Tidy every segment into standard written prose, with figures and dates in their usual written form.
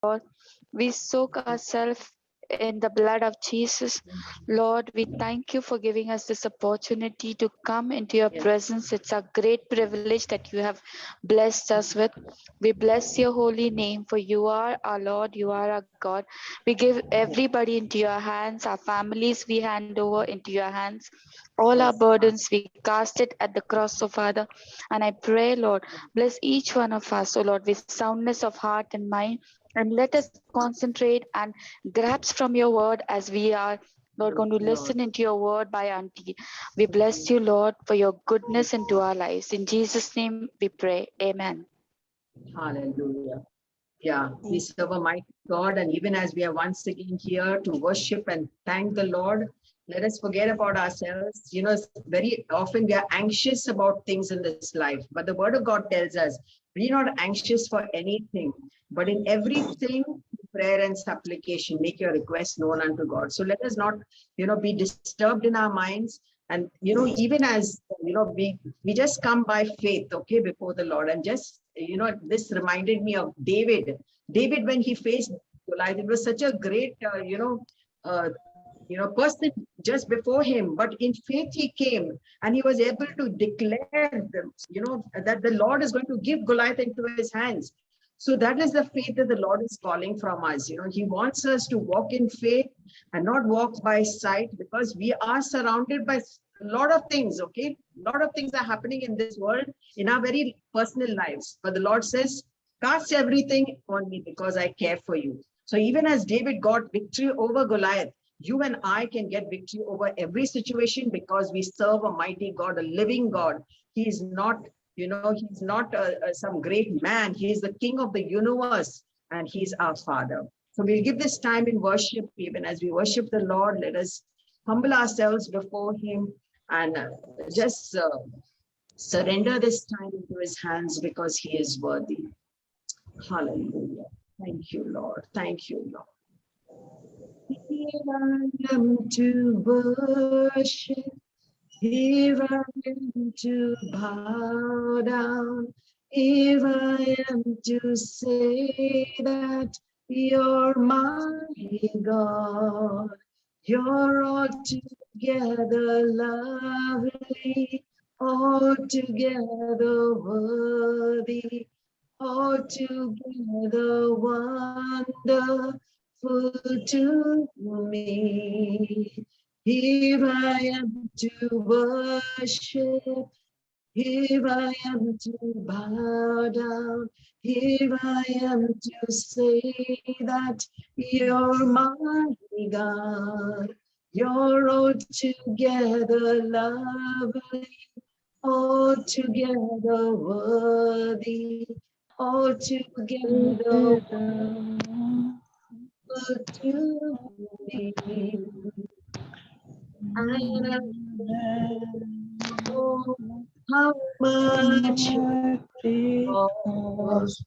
Lord. We soak ourselves in the blood of Jesus. Lord, we thank you for giving us this opportunity to come into your Yes. presence. It's a great privilege that you have blessed us with. We bless your holy name, for you are our Lord, you are our God. We give everybody into your hands, our families we hand over into your hands. All our Yes. burdens we cast it at the cross, of Father. And I pray, Lord, bless each one of us, O Lord, with soundness of heart and mind. And let us concentrate and grasp from your word as we are, Lord, Yes, going to Lord. listen into your word by Auntie. We bless you, Lord, for your goodness into our lives. In Jesus' name we pray. Amen. Hallelujah. Yeah, we serve a mighty God, and even as we are once again here to worship and thank the Lord, let us forget about ourselves. You know, very often we are anxious about things in this life, but the Word of God tells us, be not anxious for anything, but in everything, prayer and supplication, make your request known unto God. So let us not, be disturbed in our minds. And, even as, we just come by faith, okay, before the Lord. And just, this reminded me of David. David, when he faced Goliath, it was such a great, person just before him. But in faith, he came and he was able to declare, that the Lord is going to give Goliath into his hands. So that is the faith that the Lord is calling from us. He wants us to walk in faith and not walk by sight, because we are surrounded by a lot of things, okay? A lot of things are happening in this world, in our very personal lives. But the Lord says, cast everything on me because I care for you. So even as David got victory over Goliath, you and I can get victory over every situation because we serve a mighty God, a living God. He is not, he's not some great man. He is the King of the universe, and he's our Father. So we'll give this time in worship. Even as we worship the Lord, let us humble ourselves before him and just surrender this time into his hands because he is worthy. Hallelujah. Thank you, Lord. Thank you, Lord. Here I am to worship. Here I am to bow down. Here I am to say that you're my God. You're altogether lovely, altogether worthy, altogether wonderful to me. Here I am to worship. Here I am to bow down. Here I am to say that you're my God. You're altogether lovely, altogether worthy, altogether wonderful to me. And I know how much it costs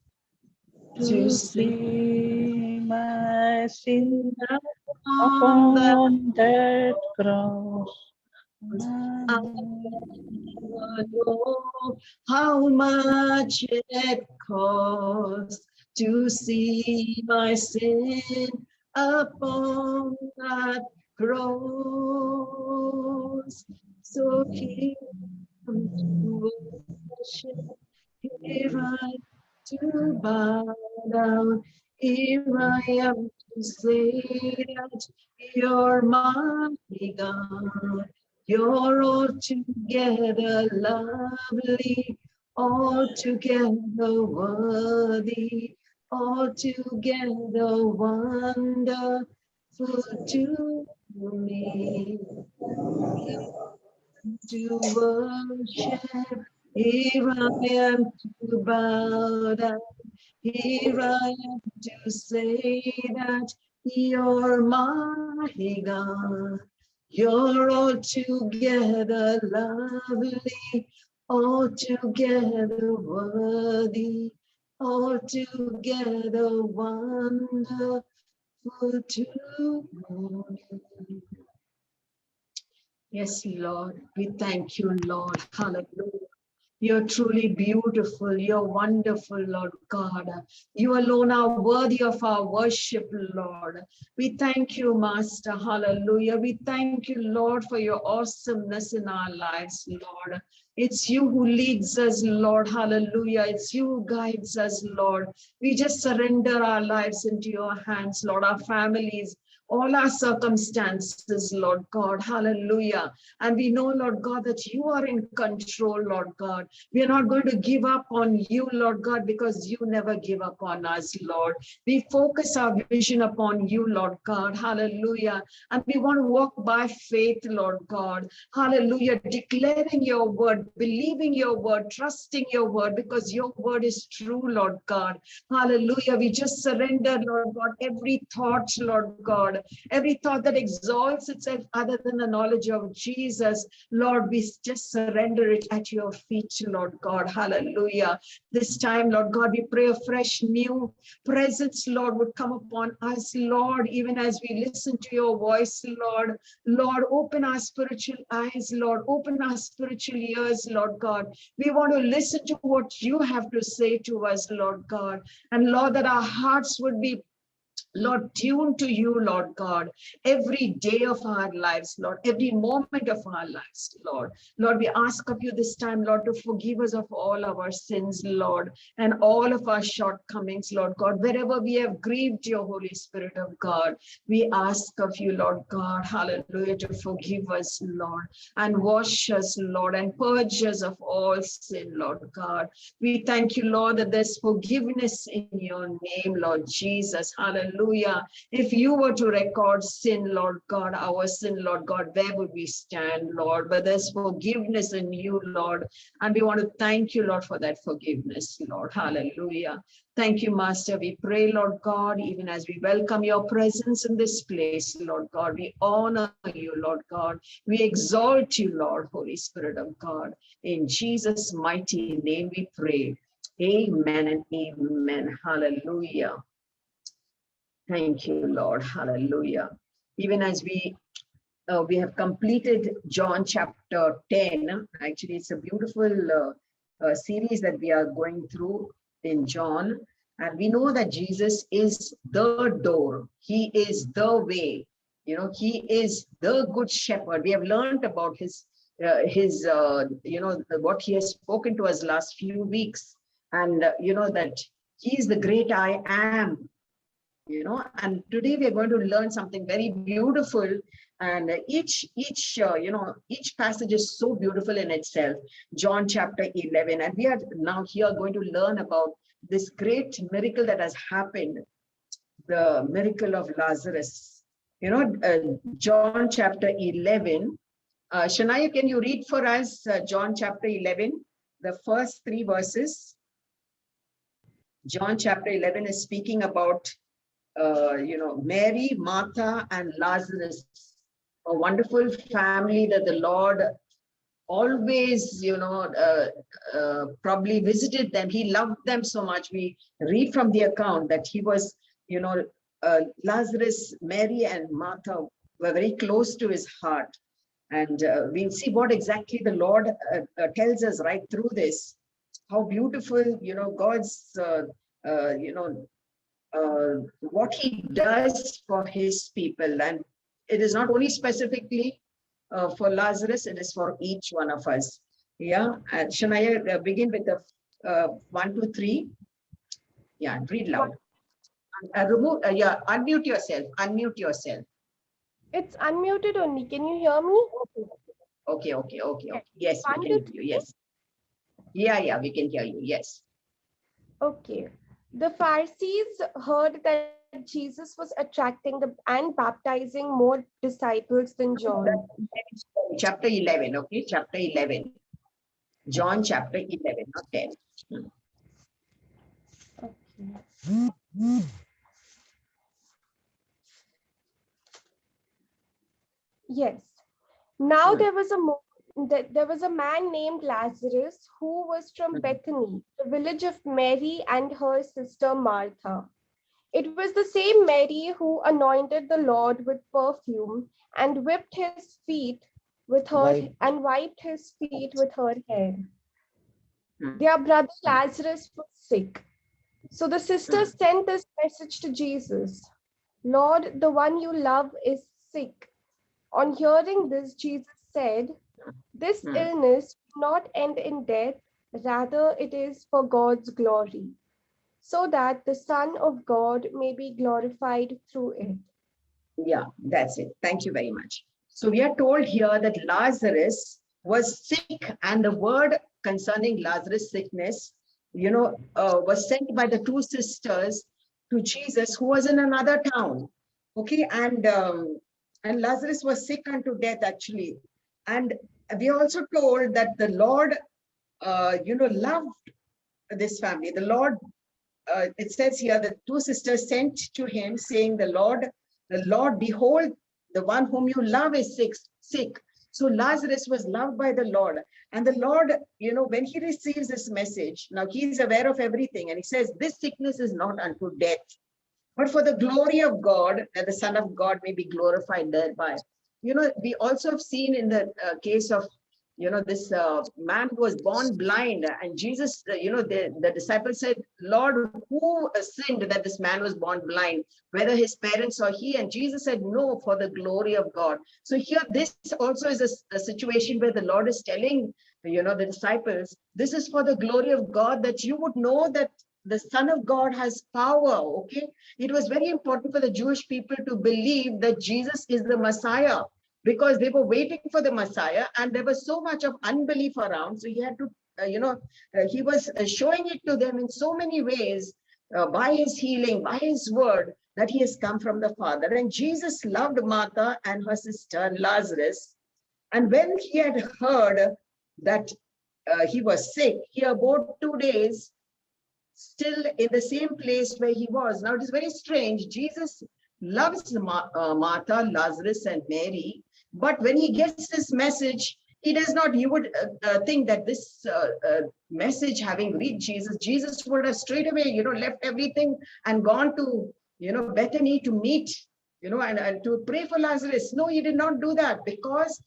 to see my sin on the upon that cross. I know how much it costs to see my sin upon that cross. So here to worship, here I to bow down, here I am to say that you're my God. You're altogether lovely, altogether worthy, altogether wonderful to me. To worship, here I am to bow down, here I am to say that you're my God. You're altogether lovely, altogether worthy, altogether wonderful to me. Yes, Lord, we thank you, Lord. Hallelujah. You're truly beautiful. You're wonderful, Lord God. You alone are worthy of our worship, Lord. We thank you, Master. Hallelujah. We thank you, Lord, for your awesomeness in our lives, Lord. It's you who leads us, Lord. Hallelujah. It's you who guides us, Lord. We just surrender our lives into your hands, Lord, our families, all our circumstances, Lord God. Hallelujah. And we know, Lord God, that you are in control, Lord God. We are not going to give up on you, Lord God, because you never give up on us, Lord. We focus our vision upon you, Lord God. Hallelujah. And we want to walk by faith, Lord God. Hallelujah. Declaring your word, believing your word, trusting your word, because your word is true, Lord God. Hallelujah. We just surrender, Lord God, every thought, Lord God, every thought that exalts itself other than the knowledge of Jesus. Lord, we just surrender it at your feet, Lord God. Hallelujah. This time, Lord God, we pray a fresh new presence, Lord, would come upon us, Lord, even as we listen to your voice, Lord. Lord, open our spiritual eyes, Lord. Open our spiritual ears, Lord God. We want to listen to what you have to say to us, Lord God. And Lord, that our hearts would be, Lord, tuned to you, Lord God, every day of our lives, Lord, every moment of our lives, Lord. Lord, we ask of you this time, Lord, to forgive us of all our sins, Lord, and all of our shortcomings, Lord God. Wherever we have grieved your Holy Spirit of God, we ask of you, Lord God, hallelujah, to forgive us, Lord, and wash us, Lord, and purge us of all sin, Lord God. We thank you, Lord, that there's forgiveness in your name, Lord Jesus. Hallelujah. If you were to record sin, Lord God, our sin, Lord God, where would we stand, Lord? But there's forgiveness in you, Lord. And we want to thank you, Lord, for that forgiveness, Lord. Hallelujah. Thank you, Master. We pray, Lord God, even as we welcome your presence in this place, Lord God. We honor you, Lord God. We exalt you, Lord, Holy Spirit of God. In Jesus' mighty name we pray. Amen and amen. Hallelujah. Thank you, Lord. Hallelujah. Even as we have completed John chapter 10. Actually, it's a beautiful series that we are going through in John. And we know that Jesus is the door. He is the way. You know, he is the good shepherd. We have learned about his what he has spoken to us last few weeks. And, that he is the great I am. And today we're going to learn something very beautiful, and each passage is so beautiful in itself. John chapter 11, and we are now here going to learn about this great miracle that has happened, the miracle of Lazarus. John chapter 11. Shania, can you read for us John chapter 11, the first 3 verses? John chapter 11 is speaking about Mary, Martha, and Lazarus, a wonderful family that the Lord always, probably visited them. He loved them so much. We read from the account that he was, Lazarus, Mary, and Martha were very close to his heart. And we'll see what exactly the Lord tells us right through this. How beautiful, God's, what he does for his people. And it is not only specifically for Lazarus, it is for each one of us. Yeah. And Shania, begin with the 1, 2, 3. Yeah, read loud. Unmute yourself. Unmute yourself. It's unmuted only. Can you hear me? Okay. Yes, we can hear you. Yes. Yeah, we can hear you. Yes. Okay. The Pharisees heard that Jesus was attracting and baptizing more disciples than John. Chapter 11, okay? Chapter 11. John chapter 11, not 10. Okay. Yes. Now there was a man named Lazarus who was from Bethany, the village of Mary and her sister Martha. It was the same Mary who anointed the Lord with perfume and wiped his feet with her hair. Their brother Lazarus was sick. So the sisters sent this message to Jesus: Lord, the one you love is sick. On hearing this, Jesus said, this illness will not end in death, rather, it is for God's glory, so that the Son of God may be glorified through it. Yeah, that's it. Thank you very much. So we are told here that Lazarus was sick, and the word concerning Lazarus' sickness, was sent by the two sisters to Jesus, who was in another town. Okay, and Lazarus was sick unto death, actually. And we are also told that the Lord, loved this family. The Lord, it says here, the two sisters sent to him, saying, the Lord, behold, the one whom you love is sick. So Lazarus was loved by the Lord. And the Lord, when he receives this message, now he is aware of everything. And he says, this sickness is not unto death, but for the glory of God, that the Son of God may be glorified thereby. We also have seen in the case of, this man who was born blind, and Jesus, the disciples said, Lord, who sinned that this man was born blind, whether his parents or he? And Jesus said, no, for the glory of God. So here, this also is a situation where the Lord is telling, the disciples, this is for the glory of God, that you would know that the Son of God has power. Okay, it was very important for the Jewish people to believe that Jesus is the Messiah, because they were waiting for the Messiah, and there was so much of unbelief around. So he had to, he was showing it to them in so many ways, by his healing, by his word, that he has come from the Father. And Jesus loved Martha and her sister Lazarus. And when he had heard that he was sick, he abode 2 days still in the same place where he was. Now it is very strange. Jesus loves Martha, Lazarus, and Mary. But when he gets this message, he does not, you would think that this message having reached Jesus, Jesus would have straight away, left everything and gone to, Bethany to meet, and to pray for Lazarus. No, he did not do that, because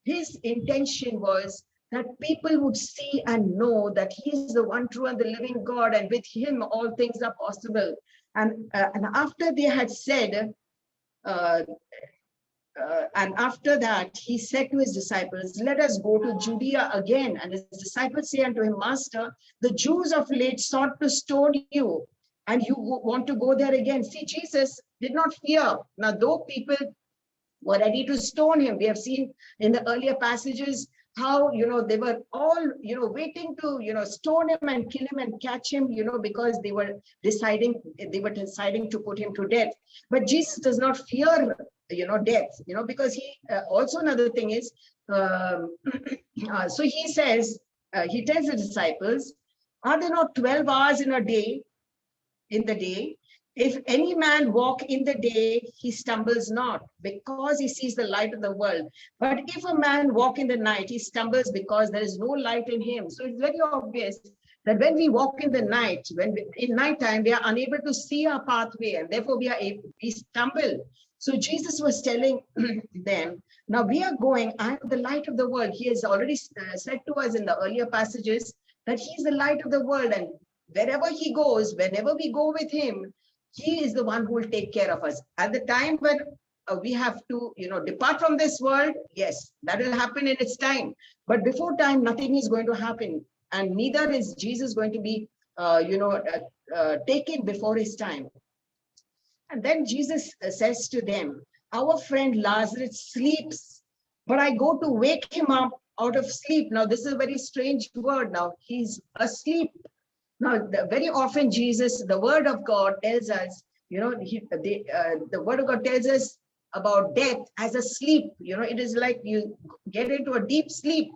his intention was that people would see and know that he is the one true and the living God, and with him all things are possible. And after they had said, and after that, he said to his disciples, let us go to Judea again. And his disciples say unto him, Master, the Jews of late sought to stone you, and you want to go there again. See, Jesus did not fear. Now, though people were ready to stone him, we have seen in the earlier passages how, they were all, waiting to, stone him and kill him and catch him, because they were deciding to put him to death. But Jesus does not fear, death, because he, also another thing is, so he says, he tells the disciples, are there not 12 hours in the day? If any man walk in the day, he stumbles not, because he sees the light of the world. But if a man walk in the night, he stumbles because there is no light in him. So it's very obvious that when we walk in the night, in nighttime, we are unable to see our pathway, and therefore we stumble. So Jesus was telling them, now we are going, I am the light of the world. He has already said to us in the earlier passages that he is the light of the world, and wherever he goes, whenever we go with him, he is the one who will take care of us. At the time when we have to, depart from this world, yes, that will happen in its time. But before time, nothing is going to happen. And neither is Jesus going to be, taken before his time. And then Jesus says to them, our friend Lazarus sleeps, but I go to wake him up out of sleep. Now, this is a very strange word. Now, he's asleep. Now, very often Jesus, the word of God tells us, the word of God tells us about death as a sleep. It is like you get into a deep sleep.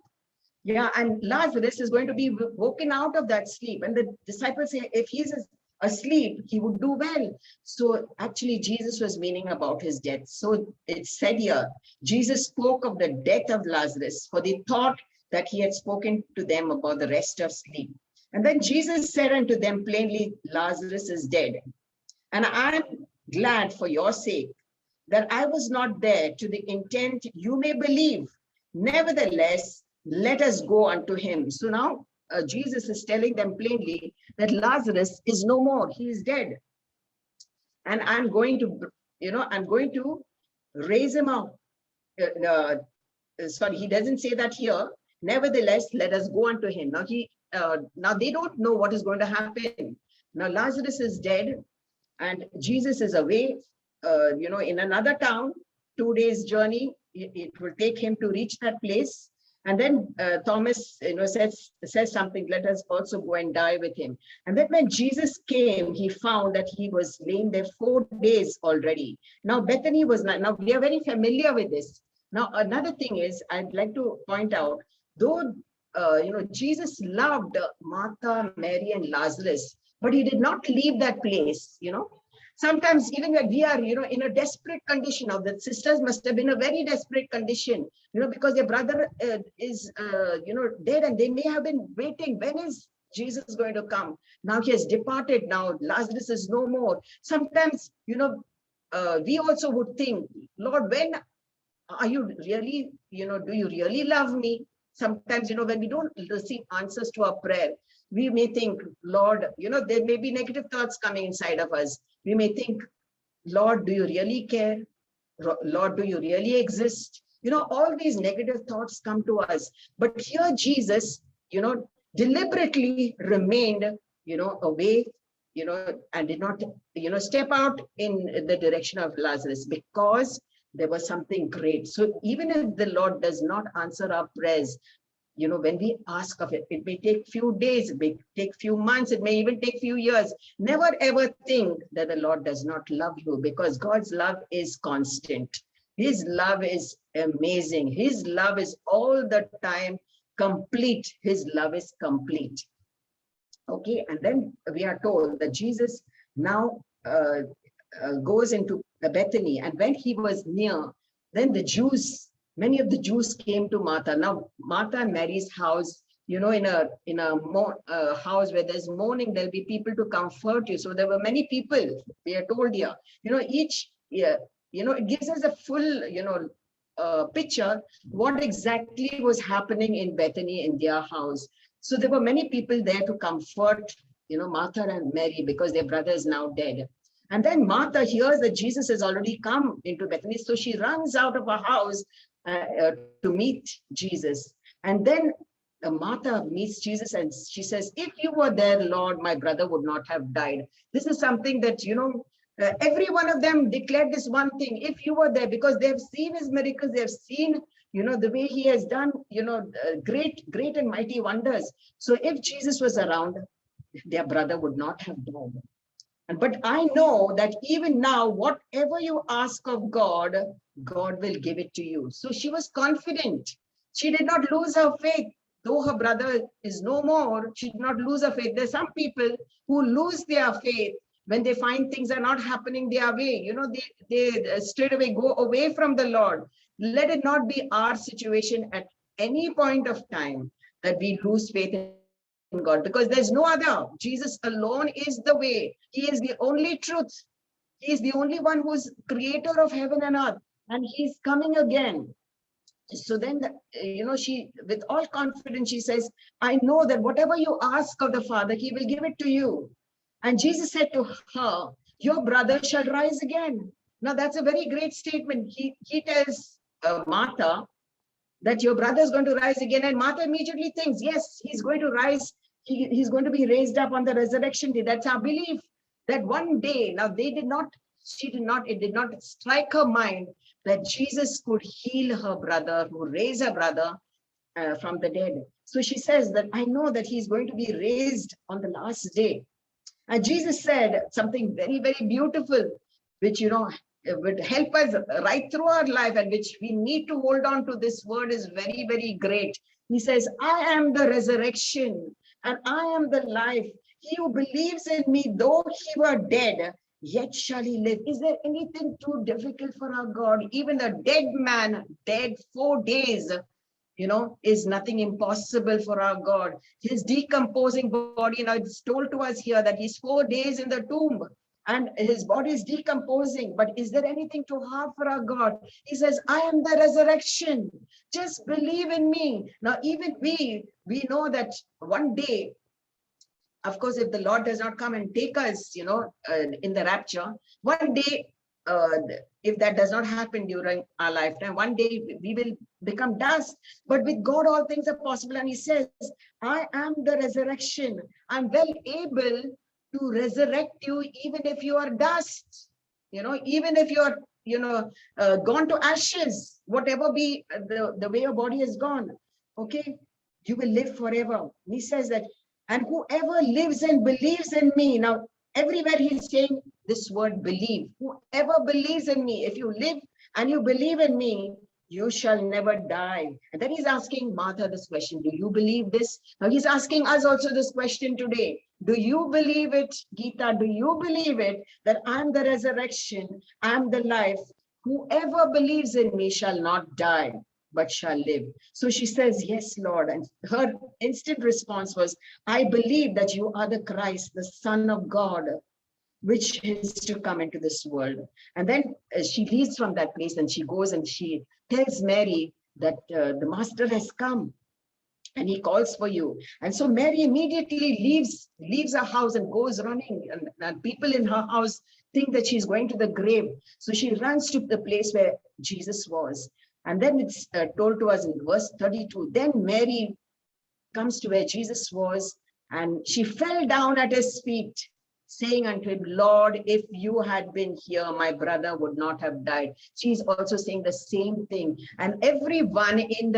Yeah, and Lazarus is going to be woken out of that sleep. And the disciples say, if he's asleep, he would do well. So actually, Jesus was meaning about his death. So it's said here, Jesus spoke of the death of Lazarus, for they thought that he had spoken to them about the rest of sleep. And then Jesus said unto them plainly, Lazarus is dead. And I am glad for your sake that I was not there, to the intent you may believe. Nevertheless, let us go unto him. So now Jesus is telling them plainly that Lazarus is no more. He is dead. And I'm going to, I'm going to raise him up. Sorry, he doesn't say that here. Nevertheless, let us go unto him. Now they don't know what is going to happen. Now Lazarus is dead, and Jesus is away, in another town. 2 days journey. It will take him to reach that place. And then Thomas, says something. Let us also go and die with him. And then when Jesus came, he found that he was laying there 4 days already. Now Bethany was not. Now we are very familiar with this. Now another thing is, I'd like to point out, though Jesus loved Martha, Mary, and Lazarus, but he did not leave that place. Sometimes even when we are, in a desperate condition, now the sisters must have been a very desperate condition, because their brother is, dead, and they may have been waiting. When is Jesus going to come? Now he has departed. Now Lazarus is no more. Sometimes, we also would think, Lord, when are you really, do you really love me? Sometimes, when we don't receive answers to our prayer, we may think, Lord, there may be negative thoughts coming inside of us. We may think, Lord, do you really care? Lord, do you really exist? All these negative thoughts come to us. But here Jesus, deliberately remained, away, and did not, step out in the direction of Lazarus, because there was something great. So even if the Lord does not answer our prayers, when we ask of it, it may take few days, it may take few months, it may even take few years. Never ever think that the Lord does not love you, because God's love is constant. His love is amazing. His love is all the time complete. His love is complete. Okay, and then we are told that Jesus now goes into Bethany, and when he was near, then many of the Jews came to Martha. Now, Martha and Mary's house, in a house where there's mourning, there'll be people to comfort you. So there were many people, we are told here. It gives us a full, picture what exactly was happening in Bethany in their house. So there were many people there to comfort, Martha and Mary, because their brother is now dead. And then Martha hears that Jesus has already come into Bethany. So she runs out of her house to meet Jesus. And then Martha meets Jesus and she says, if you were there, Lord, my brother would not have died. This is something that, every one of them declared this one thing. If you were there, because they have seen his miracles, they have seen, the way he has done, great and mighty wonders. So if Jesus was around, their brother would not have died. But I know that even now, whatever you ask of God, God will give it to you. So she was confident. She did not lose her faith. Though her brother is no more, she did not lose her faith. There's some people who lose their faith when they find things are not happening their way. They straight away go away from the Lord. Let it not be our situation at any point of time that we lose faith in God, because there's no other. Jesus alone is the way. He is the only truth. He is the only one who's creator of heaven and earth, and he's coming again. So then, she, with all confidence, she says, I know that whatever you ask of the Father, he will give it to you. And Jesus said to her, your brother shall rise again. Now that's a very great statement. He tells Martha that your brother is going to rise again. And Martha immediately thinks, yes, he's going to rise. He's going to be raised up on the resurrection day. That's our belief, that one day. Now it did not strike her mind that Jesus could heal her brother, who raised her brother from the dead. So she says that I know that he's going to be raised on the last day. And Jesus said something very, very beautiful, which, would help us right through our life, and which we need to hold on to. This word is very, very great. He says, I am the resurrection and I am the life. He who believes in me, though he were dead, yet shall he live. Is there anything too difficult for our God? Even a dead man, dead 4 days, is nothing impossible for our God. His decomposing body, now it's told to us here that he's 4 days in the tomb. and his body is decomposing. But is there anything too hard for our God? He says, I am the resurrection. Just believe in me. Now, even we know that one day, of course, if the Lord does not come and take us, in the rapture, one day, if that does not happen during our lifetime, one day we will become dust. But with God, all things are possible. And he says, I am the resurrection. I'm well able to resurrect you, even if you are dust, even if you're, gone to ashes, whatever be the way your body is gone. Okay, you will live forever. He says that, and whoever lives and believes in me. Now, everywhere he's saying this word believe. Whoever believes in me, if you live and you believe in me, you shall never die. And then he's asking Martha this question, do you believe this? Now he's asking us also this question today. Do you believe it, Geeta? Do you believe it, that I'm the resurrection, I'm the life? Whoever believes in me shall not die, but shall live. So she says, yes, Lord. And her instant response was, I believe that you are the Christ, the Son of God, which is to come into this world. And then she leaves from that place and she goes and she tells Mary that the master has come and he calls for you. And so Mary immediately leaves her house and goes running, and people in her house think that she's going to the grave. So she runs to the place where Jesus was. And then it's told to us in verse 32, then Mary comes to where Jesus was, and she fell down at his feet, saying unto him, Lord, if you had been here, my brother would not have died. She's also saying the same thing. And everyone in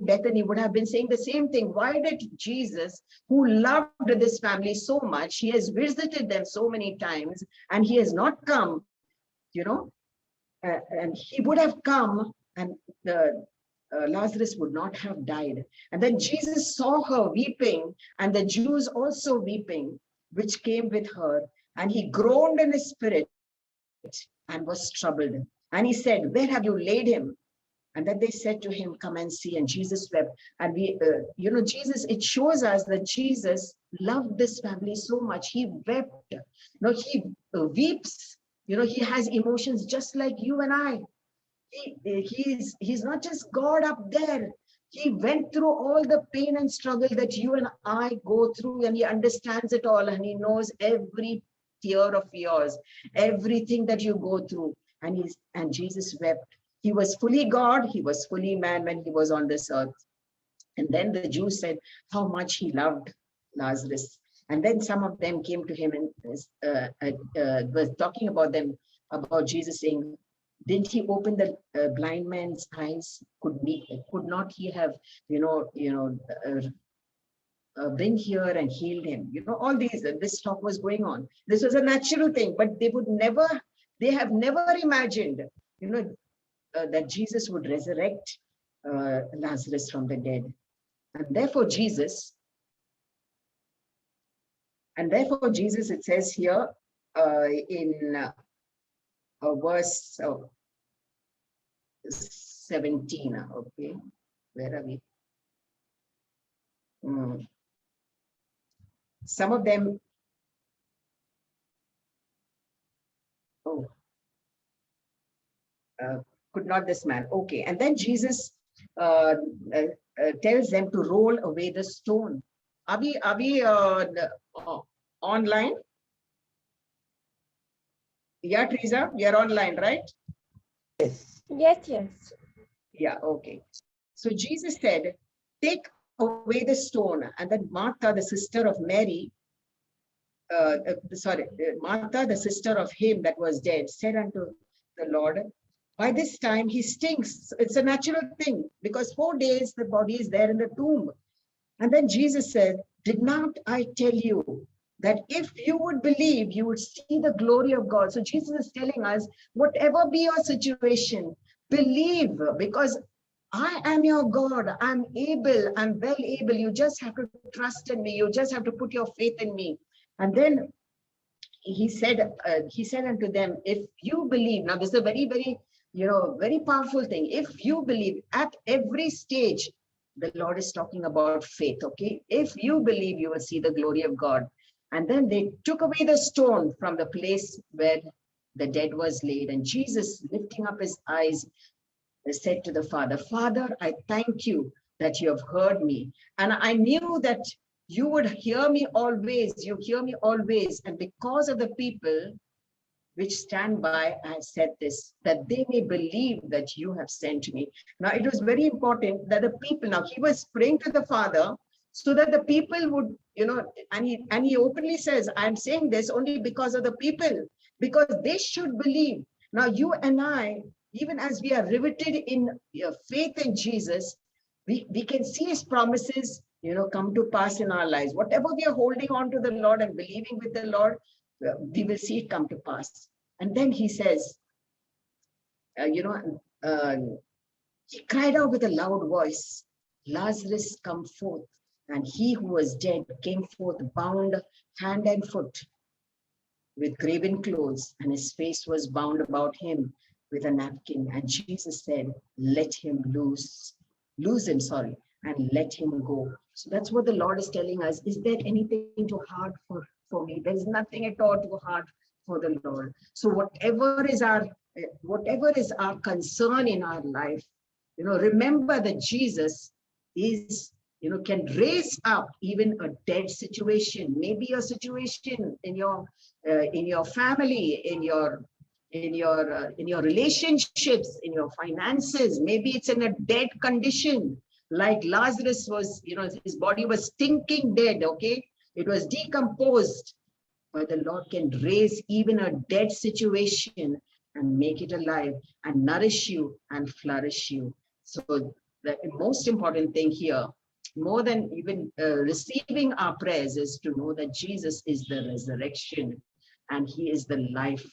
Bethany would have been saying the same thing. Why did Jesus, who loved this family so much, he has visited them so many times, and he has not come, and he would have come, and Lazarus would not have died. And then Jesus saw her weeping, and the Jews also weeping, which came with her. And he groaned in his spirit and was troubled. And he said, where have you laid him? And then they said to him, come and see. And Jesus wept. And Jesus, it shows us that Jesus loved this family so much. He wept. He weeps. He has emotions just like you and I. He's not just God up there. He went through all the pain and struggle that you and I go through, and he understands it all, and he knows every tear of yours, everything that you go through. And Jesus wept. He was fully God, he was fully man when he was on this earth. And then the Jews said how much he loved Lazarus. And then some of them came to him and was talking about Jesus, saying, didn't he open the blind man's eyes? Could not he have, been here and healed him? All this talk was going on. This was a natural thing, but they have never imagined, that Jesus would resurrect Lazarus from the dead. And therefore Jesus, it says here in verse 17, okay, where are we? Some of them, could not this man, okay. And then Jesus tells them to roll away the stone. Are we online? Yeah, Teresa, we are online, right? Yes. Yes. Yeah, okay. So Jesus said, take away the stone. And then Martha, the sister of Mary, Martha, the sister of him that was dead, said unto the Lord, by this time he stinks. It's a natural thing, because 4 days the body is there in the tomb. And then Jesus said, did not I tell you that if you would believe, you would see the glory of God? So Jesus is telling us, whatever be your situation, believe, because I am your God. I'm able, I'm well able. You just have to trust in me. You just have to put your faith in me. And then he said unto them, if you believe, now this is a very, very, very powerful thing. If you believe, at every stage, the Lord is talking about faith, okay? If you believe, you will see the glory of God. And then they took away the stone from the place where the dead was laid. And Jesus, lifting up his eyes, said to the Father, Father, I thank you that you have heard me. And I knew that you would hear me always. You hear me always. And because of the people which stand by, I said this, that they may believe that you have sent me. Now, it was very important that the people, now he was praying to the Father so that the people would, and he openly says, I'm saying this only because of the people, because they should believe. Now, you and I, even as we are riveted in faith in Jesus, we can see his promises, come to pass in our lives. Whatever we are holding on to the Lord and believing with the Lord, we will see it come to pass. And then he says, he cried out with a loud voice, Lazarus, come forth. And he who was dead came forth, bound hand and foot with graven clothes, and his face was bound about him with a napkin. And Jesus said, let him loosen, and let him go. So that's what the Lord is telling us. Is there anything too hard for me? There's nothing at all too hard for the Lord. So whatever is our concern in our life, remember that Jesus is, can raise up even a dead situation. Maybe your situation in your family, in your relationships, in your finances. Maybe it's in a dead condition, like Lazarus was. His body was stinking dead. Okay, it was decomposed. But the Lord can raise even a dead situation and make it alive and nourish you and flourish you. So the most important thing here, more than even receiving our prayers, is to know that Jesus is the resurrection and he is the life.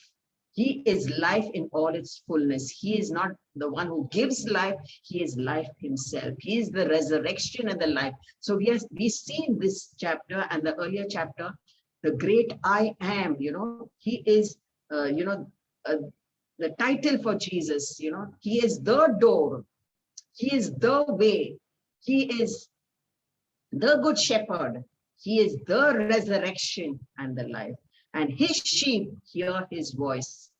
He is life in all its fullness. He is not the one who gives life. He is life himself. He is the resurrection and the life. So we see in this chapter and the earlier chapter, the great I am, he is, the title for Jesus, he is the door. He is the way. He is the good shepherd. He is the resurrection and the life. And his sheep hear his voice,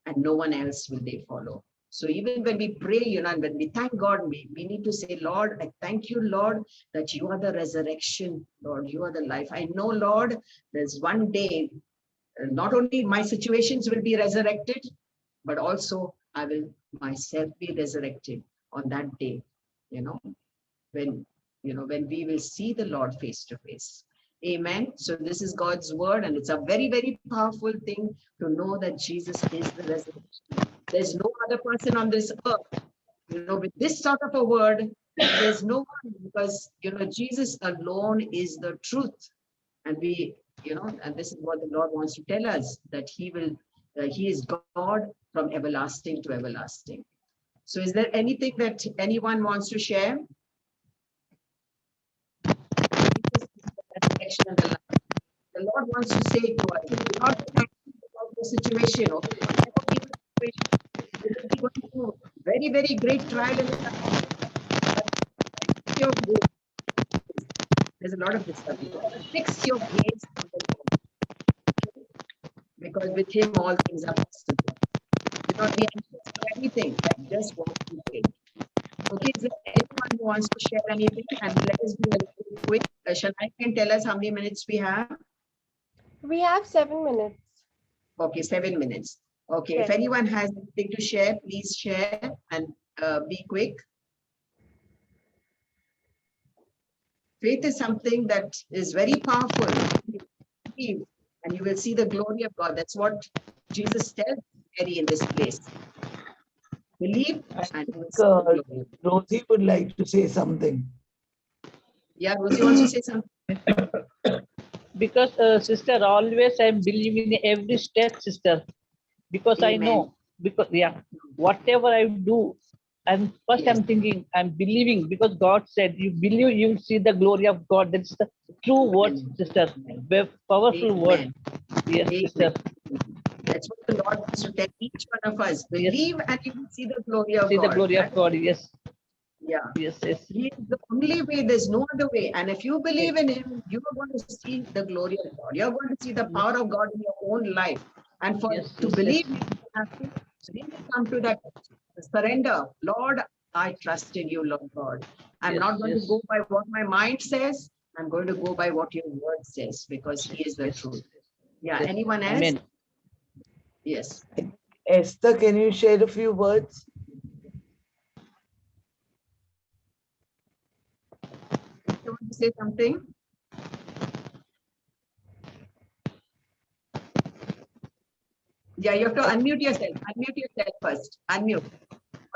and no one else will they follow. So even when we pray, and when we thank God, we need to say, Lord, I thank you, Lord, that you are the resurrection, Lord, you are the life. I know, Lord, there's one day, not only my situations will be resurrected, but also I will myself be resurrected on that day, when we will see the Lord face to face. Amen. So this is God's word, and it's a very, very powerful thing to know that Jesus is the resurrection. There's no other person on this earth, with this sort of a word. There's no one, because Jesus alone is the truth, and and this is what the Lord wants to tell us, that he is God from everlasting to everlasting. So is there anything that anyone wants to share? The Lord wants to say to us, not about the situation, okay? You will be going through very, very great trial in your gaze. There's a lot of discussion. Fix your gaze on the Lord, because with him all things are possible. Do not be anxious for anything, just walk in faith. Okay, is there anyone who wants to share anything? And let us be a little quick. Shall I tell us how many minutes we have? We have 7 minutes. Okay, 7 minutes. Okay, Yes. if anyone has anything to share, please share and be quick. Faith is something that is very powerful. And you will see the glory of God. That's what Jesus tells Mary in this place. Believe and you will see the glory. Rosie would like to say something. Yeah, Rosie wants to say something. Because sister, always I'm believing in every step, sister. Because Amen. I know, because whatever I do, and first Yes. I'm thinking, I'm believing, because God said, you believe, you will see the glory of God. That's the true word, sister. Very powerful word. Amen. Yes, Amen. sister. That's what the Lord wants to tell each one of us. Believe and you will see the glory of See God. the glory of God. Yes. Yeah. Yes, yes, He is the only way. There's no other way. And if you believe in him, you are going to see the glory of God. You're going to see the power of God in your own life. And for yes, to yes, yes. believe him, you have to really come to that surrender. Lord, I trust in you, Lord God. I'm Yes, not going to yes, go by what my mind says. I'm going to go by what your word says because he is the yes, truth. Yeah. yes. Anyone else? Amen. Yes. Esther, can you share a few words? You want to say something? Yeah, you have to unmute yourself. Unmute yourself first. Unmute.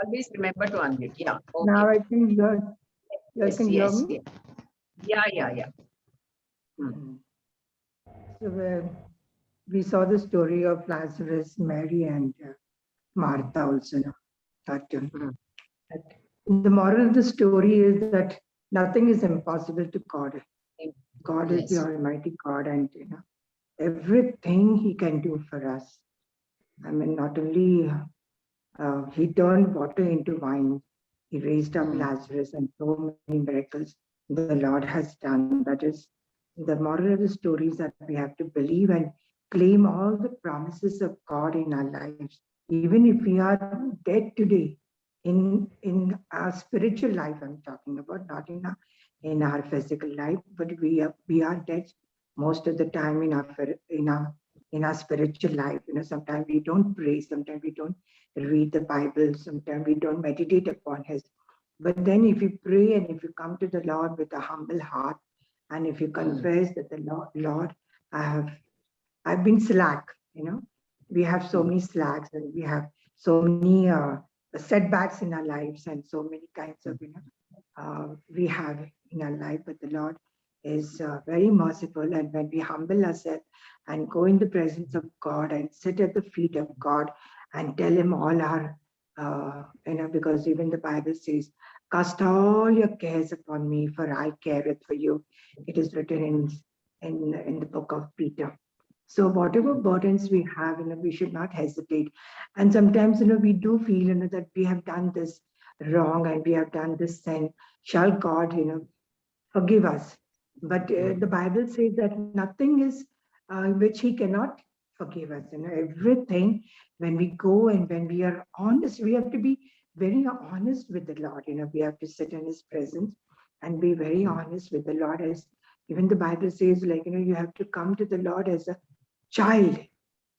Always remember to unmute. Yeah. Okay. Now I can hear, you Yes, can hear yes, me. yes. Yeah, yeah, yeah. Mm. So we saw the story of Lazarus, Mary, and Martha also. No? That, Mm. that the moral of the story is that nothing is impossible to God. God is the Yes. Almighty God, and everything He can do for us. I mean, not only He turned water into wine, He raised up Mm. Lazarus, and so many miracles the Lord has done. That is the moral of the story is that we have to believe and claim all the promises of God in our lives, even if we are dead today. In our spiritual life, I'm talking about, not in our physical life, but we are dead most of the time in our spiritual life. Sometimes we don't pray, sometimes we don't read the Bible, sometimes we don't meditate upon His. But then, if you pray and if you come to the Lord with a humble heart, and if you confess that the Lord, I have I've been slack, we have so many slacks and we have so many setbacks in our lives and so many kinds of, we have in our life, but the Lord is very merciful. And when we humble ourselves and go in the presence of God and sit at the feet of God and tell Him all our, because even the Bible says, cast all your cares upon me, for I careth for you. It is written in the book of Peter. So whatever burdens we have, we should not hesitate. And sometimes, we do feel, that we have done this wrong and we have done this sin. Shall God, forgive us? But the Bible says that nothing is which He cannot forgive us. Everything, when we go and when we are honest, we have to be very honest with the Lord. We have to sit in His presence and be very honest with the Lord. As even the Bible says, like, you have to come to the Lord as a child.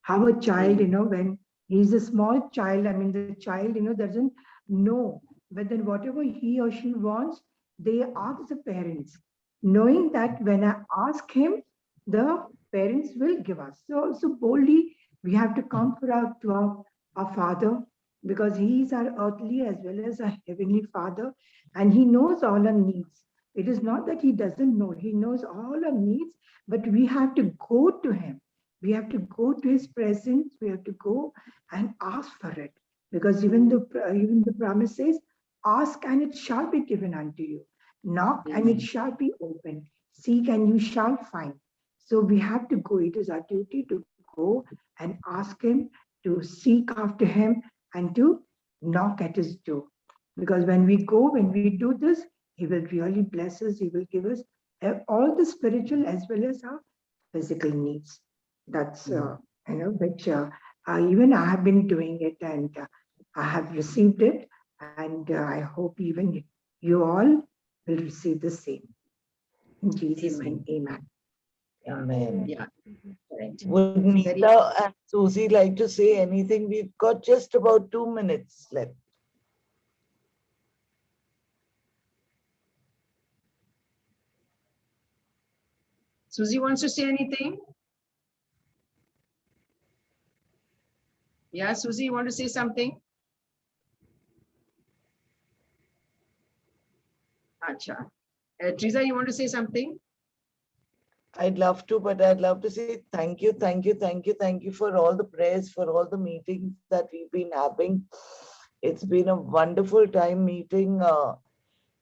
How a child, when he's a small child, I mean, the child, doesn't know. But then whatever he or she wants, they ask the parents, knowing that when I ask him, the parents will give us. So boldly, we have to come to our Father, because He is our earthly as well as our heavenly Father, and He knows all our needs. It is not that He doesn't know, He knows all our needs, but we have to go to Him. We have to go to His presence. We have to go and ask for it, because even the promise says, "Ask and it shall be given unto you. Knock and it shall be opened. Seek and you shall find." So we have to go. It is our duty to go and ask Him, to seek after Him, and to knock at His door. Because when we do this, He will really bless us. He will give us all the spiritual as well as our physical needs. That's which even I have been doing it, and I have received it, and I hope even you all will receive the same. In Jesus' name, amen. Amen. Yeah. Correct. Would Nita and Susie like to say anything? We've got just about 2 minutes left. Susie wants to say anything? Yeah, Susie, you want to say something? Acha. Teresa, you want to say something? I'd love to, but I'd love to say thank you, thank you, thank you, thank you for all the prayers, for all the meetings that we've been having. It's been a wonderful time meeting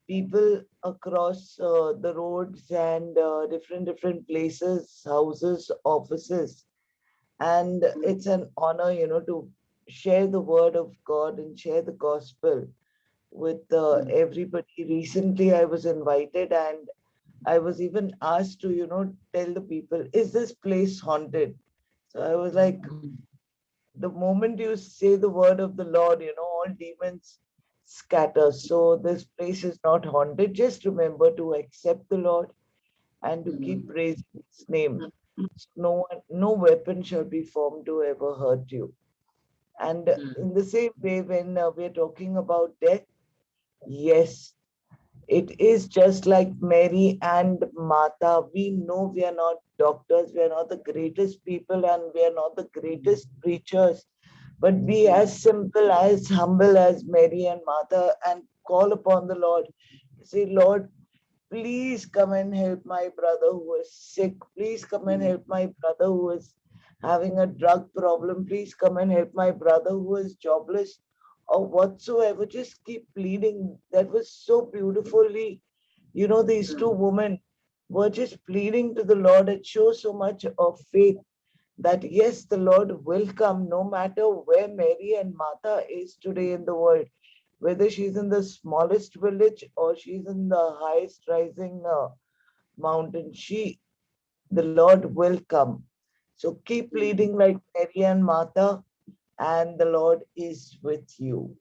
people across the roads and different places, houses, offices. And it's an honor, to share the word of God and share the gospel with everybody. Recently, I was invited and I was even asked to, tell the people, is this place haunted? So I was like, the moment you say the word of the Lord, all demons scatter. So this place is not haunted. Just remember to accept the Lord and to keep praising his name. No weapon shall be formed to ever hurt you. And in the same way, when we're talking about death, yes, it is just like Mary and Martha. We know we are not doctors, we are not the greatest people, and we are not the greatest preachers. But be as simple, as humble as Mary and Martha and call upon the Lord. Say, Lord, please come and help my brother who is sick. Please come and help my brother who is having a drug problem. Please come and help my brother who is jobless or whatsoever. Just keep pleading. That was so beautifully, these two women were just pleading to the Lord. It shows so much of faith that yes, the Lord will come no matter where Mary and Martha is today in the world, whether she's in the smallest village or she's in the highest rising mountain, the Lord will come. So keep pleading like Mary and Martha, and the Lord is with you.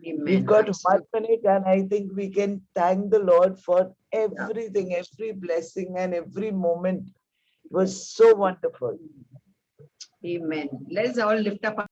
We've got 1 minute, and I think we can thank the Lord for everything, every blessing, and every moment. It was so wonderful. Amen. Let's all lift up